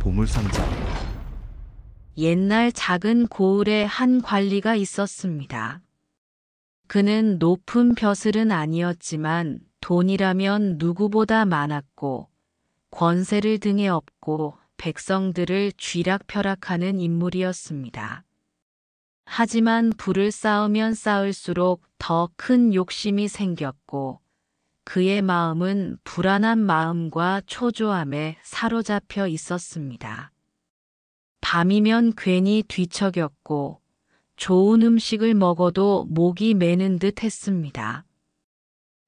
보물상자. 옛날 작은 고을에 한 관리가 있었습니다. 그는 높은 벼슬은 아니었지만 돈이라면 누구보다 많았고 권세를 등에 업고 백성들을 쥐락펴락하는 인물이었습니다. 하지만 부를 쌓으면 쌓을수록 더 큰 욕심이 생겼고 그의 마음은 불안한 마음과 초조함에 사로잡혀 있었습니다. 밤이면 괜히 뒤척였고 좋은 음식을 먹어도 목이 메는 듯 했습니다.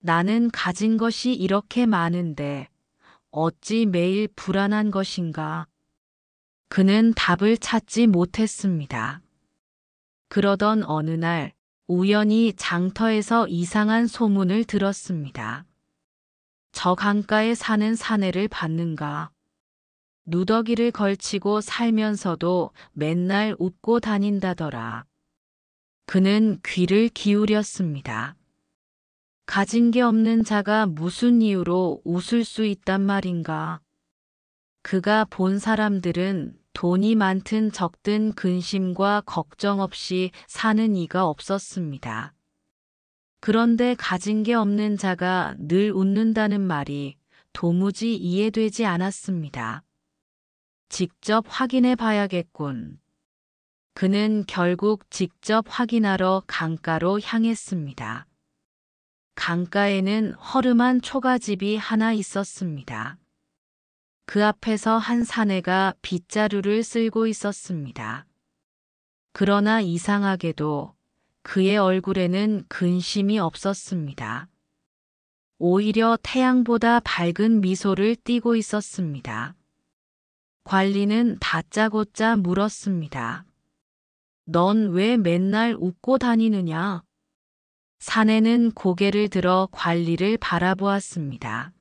나는 가진 것이 이렇게 많은데 어찌 매일 불안한 것인가? 그는 답을 찾지 못했습니다. 그러던 어느 날 우연히 장터에서 이상한 소문을 들었습니다. 저 강가에 사는 사내를 봤는가? 누더기를 걸치고 살면서도 맨날 웃고 다닌다더라. 그는 귀를 기울였습니다. 가진 게 없는 자가 무슨 이유로 웃을 수 있단 말인가? 그가 본 사람들은 돈이 많든 적든 근심과 걱정 없이 사는 이가 없었습니다. 그런데 가진 게 없는 자가 늘 웃는다는 말이 도무지 이해되지 않았습니다. 직접 확인해 봐야겠군. 그는 결국 직접 확인하러 강가로 향했습니다. 강가에는 허름한 초가집이 하나 있었습니다. 그 앞에서 한 사내가 빗자루를 쓸고 있었습니다. 그러나 이상하게도 그의 얼굴에는 근심이 없었습니다. 오히려 태양보다 밝은 미소를 띠고 있었습니다. 관리는 다짜고짜 물었습니다. 넌 왜 맨날 웃고 다니느냐? 사내는 고개를 들어 관리를 바라보았습니다.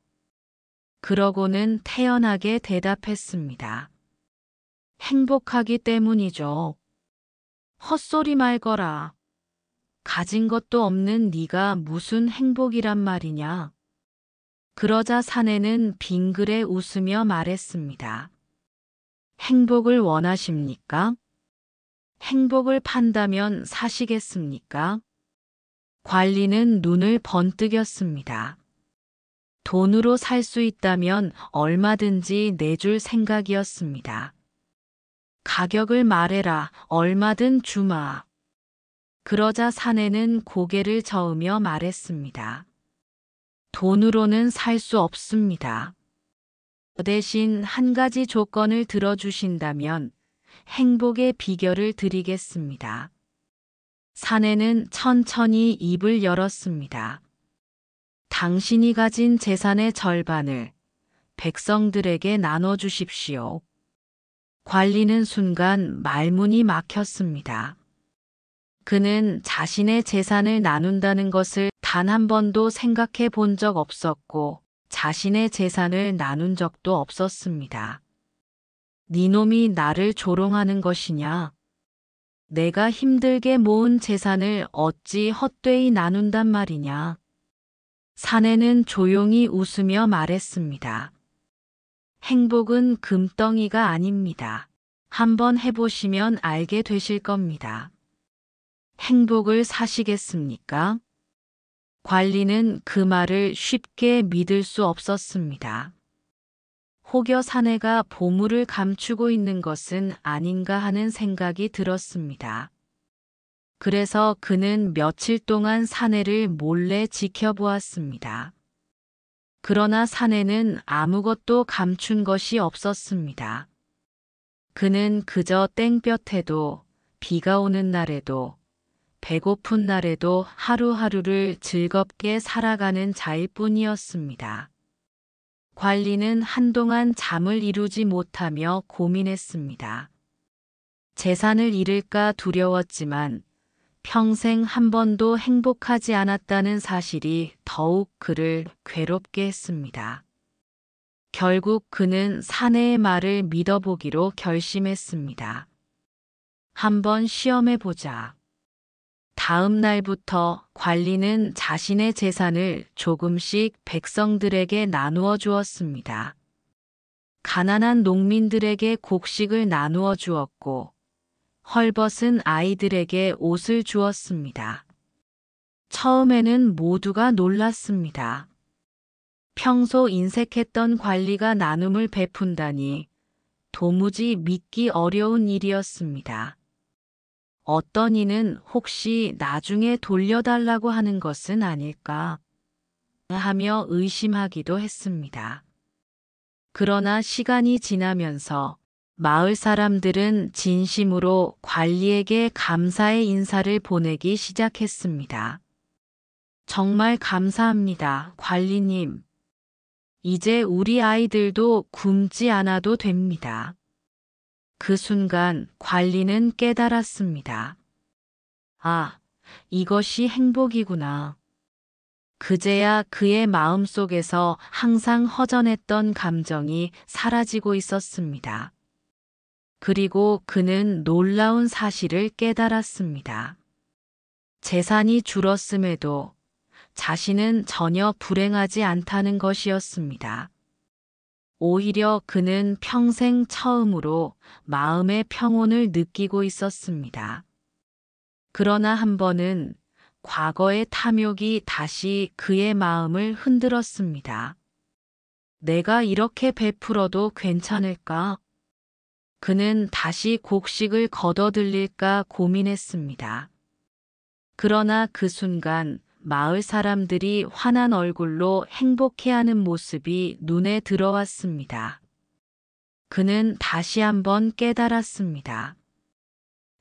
그러고는 태연하게 대답했습니다. 행복하기 때문이죠. 헛소리 말거라. 가진 것도 없는 네가 무슨 행복이란 말이냐? 그러자 사내는 빙그레 웃으며 말했습니다. 행복을 원하십니까? 행복을 판다면 사시겠습니까? 관리는 눈을 번뜩였습니다. 돈으로 살 수 있다면 얼마든지 내줄 생각이었습니다. 가격을 말해라, 얼마든 주마. 그러자 사내는 고개를 저으며 말했습니다. 돈으로는 살 수 없습니다. 대신 한 가지 조건을 들어주신다면 행복의 비결을 드리겠습니다. 사내는 천천히 입을 열었습니다. 당신이 가진 재산의 절반을 백성들에게 나눠주십시오. 관리는 순간 말문이 막혔습니다. 그는 자신의 재산을 나눈다는 것을 단 한 번도 생각해 본 적 없었고 자신의 재산을 나눈 적도 없었습니다. 니놈이 나를 조롱하는 것이냐? 내가 힘들게 모은 재산을 어찌 헛되이 나눈단 말이냐? 사내는 조용히 웃으며 말했습니다. 행복은 금덩이가 아닙니다. 한번 해보시면 알게 되실 겁니다. 행복을 사시겠습니까? 관리는 그 말을 쉽게 믿을 수 없었습니다. 혹여 사내가 보물을 감추고 있는 것은 아닌가 하는 생각이 들었습니다. 그래서 그는 며칠 동안 사내를 몰래 지켜보았습니다. 그러나 사내는 아무것도 감춘 것이 없었습니다. 그는 그저 땡볕에도 비가 오는 날에도 배고픈 날에도 하루하루를 즐겁게 살아가는 자일 뿐이었습니다. 관리는 한동안 잠을 이루지 못하며 고민했습니다. 재산을 잃을까 두려웠지만 평생 한 번도 행복하지 않았다는 사실이 더욱 그를 괴롭게 했습니다. 결국 그는 사내의 말을 믿어보기로 결심했습니다. 한번 시험해보자. 다음 날부터 관리는 자신의 재산을 조금씩 백성들에게 나누어 주었습니다. 가난한 농민들에게 곡식을 나누어 주었고 헐벗은 아이들에게 옷을 주었습니다. 처음에는 모두가 놀랐습니다. 평소 인색했던 관리가 나눔을 베푼다니 도무지 믿기 어려운 일이었습니다. 어떤 이는 혹시 나중에 돌려달라고 하는 것은 아닐까 하며 의심하기도 했습니다. 그러나 시간이 지나면서 마을 사람들은 진심으로 관리에게 감사의 인사를 보내기 시작했습니다. 정말 감사합니다, 관리님. 이제 우리 아이들도 굶지 않아도 됩니다. 그 순간 관리는 깨달았습니다. 아, 이것이 행복이구나. 그제야 그의 마음속에서 항상 허전했던 감정이 사라지고 있었습니다. 그리고 그는 놀라운 사실을 깨달았습니다. 재산이 줄었음에도 자신은 전혀 불행하지 않다는 것이었습니다. 오히려 그는 평생 처음으로 마음의 평온을 느끼고 있었습니다. 그러나 한 번은 과거의 탐욕이 다시 그의 마음을 흔들었습니다. 내가 이렇게 베풀어도 괜찮을까? 그는 다시 곡식을 걷어들일까 고민했습니다. 그러나 그 순간 마을 사람들이 환한 얼굴로 행복해하는 모습이 눈에 들어왔습니다. 그는 다시 한번 깨달았습니다.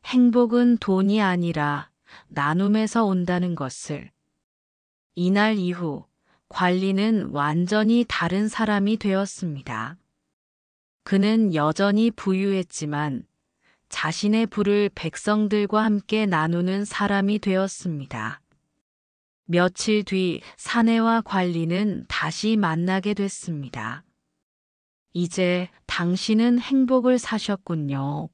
행복은 돈이 아니라 나눔에서 온다는 것을. 이날 이후 관리는 완전히 다른 사람이 되었습니다. 그는 여전히 부유했지만 자신의 부를 백성들과 함께 나누는 사람이 되었습니다. 며칠 뒤 사내와 관리는 다시 만나게 됐습니다. 이제 당신은 행복을 사셨군요.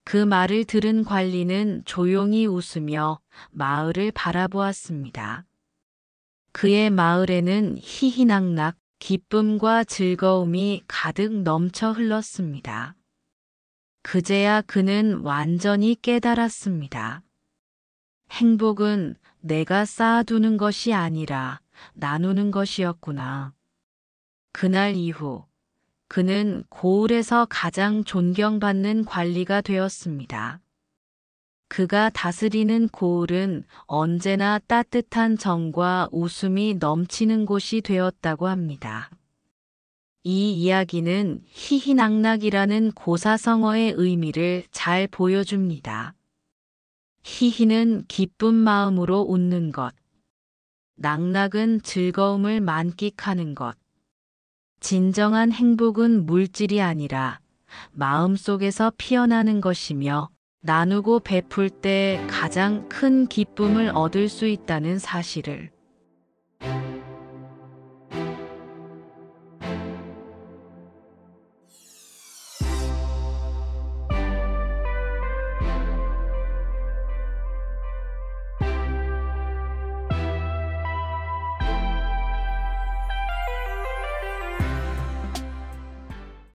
그 말을 들은 관리는 조용히 웃으며 마을을 바라보았습니다. 그의 마을에는 희희낙낙 기쁨과 즐거움이 가득 넘쳐 흘렀습니다. 그제야 그는 완전히 깨달았습니다. 행복은 내가 쌓아두는 것이 아니라 나누는 것이었구나. 그날 이후 그는 고을에서 가장 존경받는 관리가 되었습니다. 그가 다스리는 고을은 언제나 따뜻한 정과 웃음이 넘치는 곳이 되었다고 합니다. 이 이야기는 희희낙낙이라는 고사성어의 의미를 잘 보여줍니다. 희희는 기쁜 마음으로 웃는 것, 낙낙은 즐거움을 만끽하는 것, 진정한 행복은 물질이 아니라 마음속에서 피어나는 것이며 나누고 베풀 때 가장 큰 기쁨을 얻을 수 있다는 사실을